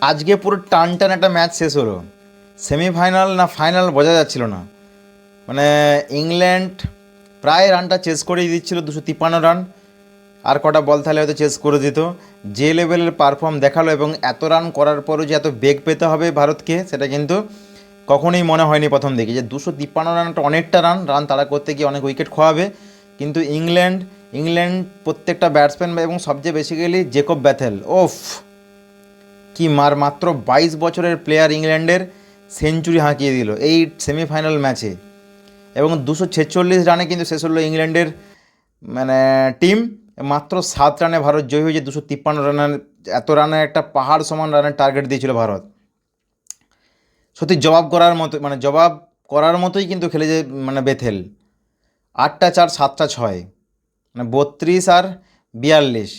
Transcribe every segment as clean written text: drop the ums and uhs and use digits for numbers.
আজকে পুরো টান টান একটা ম্যাচ শেষ হলো। সেমিফাইনাল না ফাইনাল বোঝা যাচ্ছিল না। মানে ইংল্যান্ড প্রায় রানটা চেস করেই দিচ্ছিল, 253 রান। আর কটা বল তাহলে হয়তো চেস করে দিত। যে লেভেলের পারফর্ম দেখালো এবং এত রান করার পরও যে এত বেগ পেতে হবে ভারতকে, সেটা কিন্তু কখনোই মনে হয়নি প্রথম দিকে। যে 253 রানটা অনেকটা রান তারা করতে গিয়ে অনেক উইকেট খোয়াবে। কিন্তু ইংল্যান্ড ইংল্যান্ড প্রত্যেকটা ব্যাটসম্যান এবং সবচেয়ে বেসিক্যালি জেকব ব্যাথেল, ওফ কি মাত্র 22 বছরের প্লেয়ার ইংল্যান্ডের সেঞ্চুরি হাঁকিয়ে দিল এই সেমিফাইনাল ম্যাচে। এবং 246 রানে কিন্তু শেষ হলো ইংল্যান্ডের মানে টিম। মাত্র 7 রানে ভারত জয়ী হয়েছে 253 রানের। এত রানে একটা পাহাড় সমান রানের টার্গেট দিয়েছিল ভারত। সত্যি জবাব করার মতোই কিন্তু খেলেছে বেথেল। 8টা 4 7টা 6, 32 আর 42,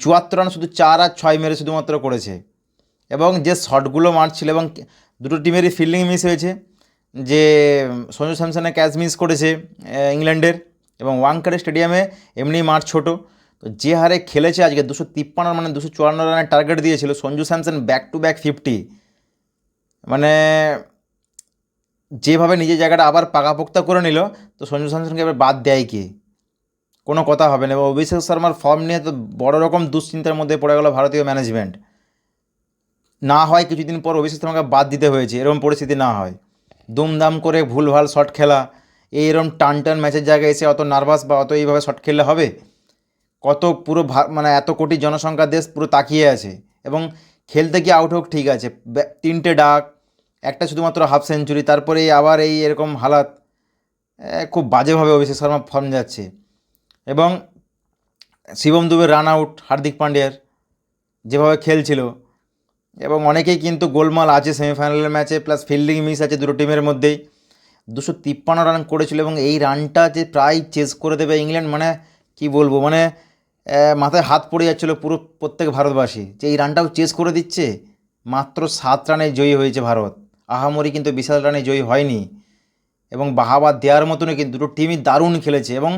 74 রান শুধু 4 আর 6 মেরে শুধুমাত্র করেছে। এবং যে শটগুলো মারছিল, এবং দুটো টিমেরই ফিল্ডিং মিস হয়েছে। যে সঞ্জু স্যামসনের ক্যাচ মিস করেছে ইংল্যান্ডের, এবং ওয়াংখেড়ে স্টেডিয়ামে এমনি মাঠ ছোট। তো যে হারে খেলেছে আজকে, 253 254 রানের টার্গেট দিয়েছিল Sanju Samson, back to back 50। যেভাবে নিজের জায়গাটা আবার পাকাপোক্তা করে নিল, তো সঞ্জু স্যামসনকে এবার বাদ দেয় কি? কোনো কথা হবে না। এবং অভিষেক শর্মার ফর্ম নিয়ে তো বড় রকম দুশ্চিন্তার মধ্যে পড়ে গেল ভারতীয় ম্যানেজমেন্ট। না হয় কিছুদিন পর অভিষেক শর্মাকে বাদ দিতে হয়েছে, এরকম পরিস্থিতি না হয়। দুমদাম করে ভুলভাল শট খেলা, এইরকম টান টান ম্যাচের জায়গায় এসে অত নার্ভাস বা অত এইভাবে শট খেললে হবে? কত পুরো এত কোটি জনসংখ্যার দেশ পুরো তাকিয়ে আছে। এবং খেলতে গিয়ে আউট হোক ঠিক আছে, 3টে ডাক, একটা শুধুমাত্র হাফ সেঞ্চুরি, তারপরে আবার এরকম হালাত। খুব বাজেভাবে অভিষেক শর্মা ফর্ম যাচ্ছে। এবং শিবম দুবের রান আউট হার্দিক পান্ডিয়ার যেভাবে খেলছিল, এবং অনেকেই কিন্তু গোলমাল আছে সেমিফাইনালের ম্যাচে, প্লাস ফিল্ডিং মিস আছে দুটো টিমের মধ্যেই। 253 রান করেছিল, এবং এই রানটা যে প্রায় চেস করে দেবে ইংল্যান্ড, কি বলবো, মাথায় হাত পড়ে যাচ্ছিলো পুরো প্রত্যেক ভারতবাসী, যে এই রানটাও চেস করে দিচ্ছে। মাত্র 7 রানে জয়ী হয়েছে ভারত, আহামরি কিন্তু বিশাল রানে জয়ী হয়নি। এবং বাহাবা দেওয়ার মতনই কিন্তু দুটো টিমই দারুণ খেলেছে। এবং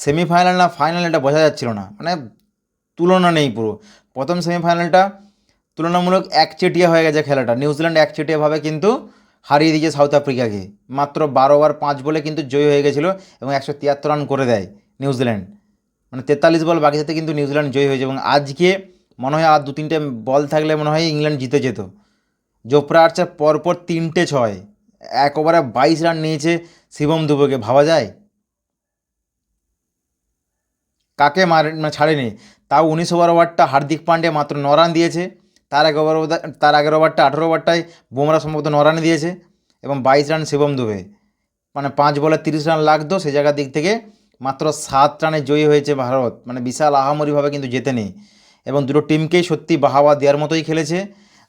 সেমিফাইনাল না ফাইনাল এটা বোঝা যাচ্ছিল না, তুলনা নেই পুরো। প্রথম সেমিফাইনালটা তুলনামূলক একচেটিয়া হয়ে গেছে খেলাটা। নিউজিল্যান্ড একচেটিয়াভাবে কিন্তু হারিয়ে দিয়েছে সাউথ আফ্রিকাকে। মাত্র 12 ওভার 5 বলে কিন্তু জয়ী হয়ে গেছিলো, এবং 173 রান করে দেয় নিউজিল্যান্ড। 43 বল বাকি থাকতে কিন্তু নিউজিল্যান্ড জয়ী হয়েছে। এবং আজকে মনে হয় আর 2-3টে বল থাকলে মনে হয় ইংল্যান্ড জিতে যেত। জোফরা আর্চার পরপর 3টে 6, 1 ওভারে 22 রান নিয়েছে শিবম দুবেকে, ভাবা যায়? কাকে ছাড়েনি। তাও 19 ওভারটা হার্দিক পান্ডিয়া মাত্র 9 রান দিয়েছে। তার আগের ওভারটা 18 ওভারটায় বুমরা সম্ভবত 9 রান দিয়েছে, এবং 22 রান শিবম দুবে। 5 বলে 30 রান লাগতো, সে জায়গার দিক থেকে মাত্র 7 রানে জয়ী হয়েছে ভারত। বিশাল আহামরিভাবে কিন্তু জেতেনি। এবং দুটো টিমকেই সত্যি বাহাবা দেওয়ার মতোই খেলেছে।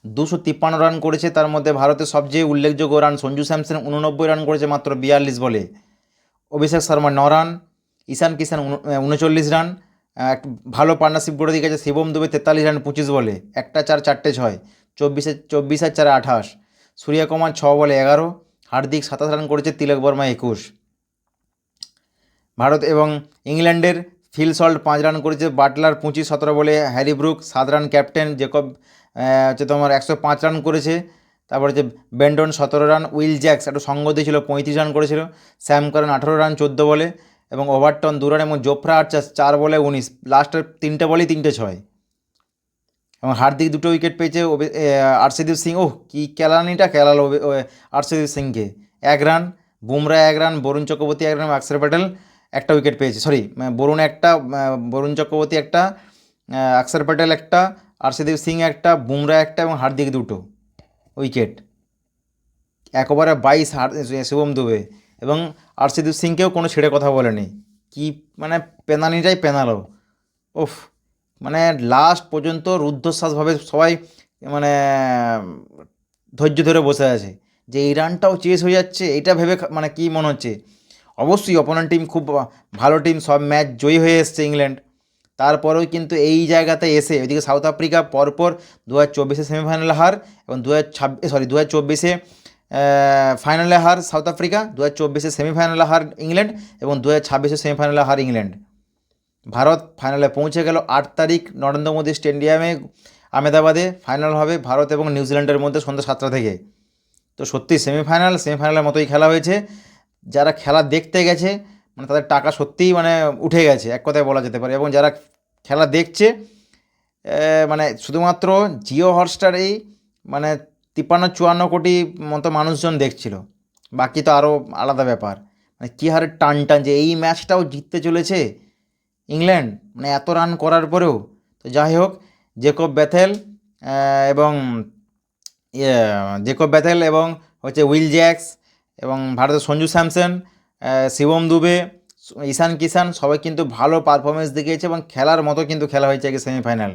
253 রান করেছে, তার মধ্যে ভারতের সবচেয়ে উল্লেখযোগ্য রান সঞ্জু স্যামসন 89 রান করেছে মাত্র 42 বলে। অভিষেক শর্মা 9 রান, ঈশান কিষান 39 রান। এক ভালো পার্টনারশিপ করে দিয়ে গেছে শিবম দুবে 43 রান 25 বলে। 1টা 4 4টে 6, 24 আর 4 28। সূর্যকুমার 6 বলে 11, হার্দিক 27 রান করেছে, তিলক বর্মা 21। ভারত এবং ইংল্যান্ডের ফিল সল্ট 5 রান করেছে, বাটলার 25-17 বলে, Harry Brook 7 run, captain Jacob তোমার 105 রান করেছে। তারপর বেন্ডন 17 রান, উইল জ্যাক্স একটু সঙ্গ দিয়েছিল 35 রান করেছিল, স্যাম কারন 18 রান 14 বলে, এবং ওভারটন 2 রান, এবং জোফরা আর্চার 4 বলে 19। লাস্টের 3টে বলেই 3টে 6। এবং হার্দিক 2টো উইকেট পেয়েছে। আরশদীপ সিং, কি খেলালো আরশদীপ সিংকে। 1 run, Bumrah 1 run, Varun Chakravarthy 1 run, Axar Patel একটা উইকেট পেয়েছে। বরুণ চক্রবর্তী একটা, অক্ষর প্যাটেল একটা, আরশদীপ সিং একটা, বুমরা একটা, এবং হার্দিক 2টো উইকেট। 1 ওভারে 22 শিবম দুবে। এবং আরশদীপ সিংকেও কোনো ছেড়ে কথা বলেনি। কি পেনানিটাই পেনালো। ওফ, লাস্ট পর্যন্ত রুদ্ধশ্বাসভাবে সবাই মানে ধৈর্য ধরে বসে আছে, যে এই রানটাও চেস হয়ে যাচ্ছে। এটা ভেবে কি মনে হচ্ছে, অবশ্যই অপোনেন্ট টিম খুব ভালো টিম, সব ম্যাচ জয়ী হয়ে এসছে ইংল্যান্ড। তারপরেও কিন্তু এই জায়গাতে এসে ওইদিকে সাউথ আফ্রিকা পরপর 2024 সেমিফাইনালে হার, এবং 2024 ফাইনালে হার সাউথ আফ্রিকা, 2024 সেমিফাইনালে হার ইংল্যান্ড, এবং 2026 সেমিফাইনালে হার ইংল্যান্ড। ভারত ফাইনালে পৌঁছে গেল 8 তারিখ নরেন্দ্র মোদী স্টেডিয়ামে। আহমেদাবাদে ফাইনাল হবে ভারত এবং নিউজিল্যান্ডের মধ্যে সন্ধ্যা 7টা থেকে। তো সত্যি সেমিফাইনালের মতোই খেলা হয়েছে। যারা খেলা দেখতে গেছে মানে তাদের টাকা সত্যিই মানে উঠে গেছে এক কথায় বলা যেতে পারে, এবং যারা খেলা দেখছে মানে শুধুমাত্র জিও হটস্টারেই মানে 53-54 কোটি মতো মানুষজন দেখছিল, বাকি তো আরও আলাদা ব্যাপার। মানে কী হারে টান টান যে এই ম্যাচটাও জিততে চলেছে ইংল্যান্ড, মানে এত রান করার পরেও। তো যাই হোক, জেকব ব্যাথেল এবং ইয়ে জেকব ব্যাথেল এবং হচ্ছে উইল জ্যাক্স এবং ভারতের সঞ্জু স্যামসন, শিবম দুবে, ঈশান কিষান সবাই কিন্তু ভালো পারফরমেন্স দেখিয়েছে এবং খেলার মতো কিন্তু খেলা হয়েছে আগে সেমিফাইনাল।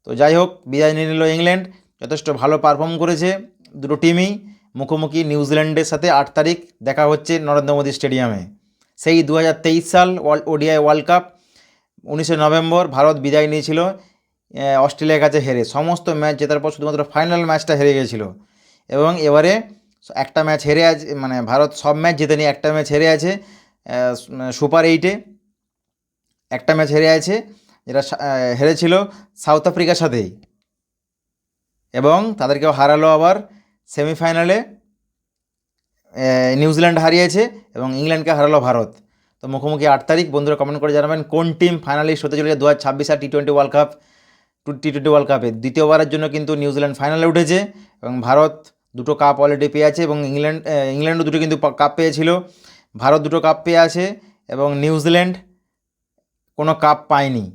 তো যাই হোক, বিদায় নিয়ে নিল ইংল্যান্ড, যথেষ্ট ভালো পারফর্ম করেছে দুটো টিমই। মুখোমুখি নিউজিল্যান্ডের সাথে 8 তারিখ দেখা হচ্ছে নরেন্দ্র মোদী স্টেডিয়ামে। সেই 2023 সাল ওডিআই ওয়ার্ল্ড কাপ 19শে নভেম্বর ভারত বিদায় নিয়েছিল অস্ট্রেলিয়ার কাছে হেরে। সমস্ত ম্যাচ জেতার পর শুধুমাত্র ফাইনাল ম্যাচটা হেরে গেছিলো, এবং এবারে একটা ম্যাচ হেরে আছে, মানে ভারত সব ম্যাচ জিতে নিয়ে একটা ম্যাচ হেরে আছে সুপার 8-এ। একটা ম্যাচ হেরে আছে, যেটা হেরেছিল সাউথ আফ্রিকার সাথেই, এবং তাদেরকেও হারালো আবার সেমিফাইনালে। নিউজিল্যান্ড হারিয়েছে এবং ইংল্যান্ডকে হারালো ভারত। তো মুখোমুখি 8 তারিখ। বন্ধুরা কমেন্ট করে জানাবেন কোন টিম ফাইনালিস্ট হতে চলেছে 2026 আর টি-20 ওয়ার্ল্ড কাপ। টি-20 ওয়ার্ল্ড কাপে দ্বিতীয়বারের জন্য কিন্তু নিউজিল্যান্ড ফাইনালে উঠেছে, এবং ভারত দুটো কাপ অলরেডি পেয়ে আছে, এবং ইংল্যান্ডও দুটো কিন্তু কাপ পেয়েছিল। ভারত দুটো কাপ পেয়ে আছে এবং নিউজিল্যান্ড কোনো কাপ পায়নি।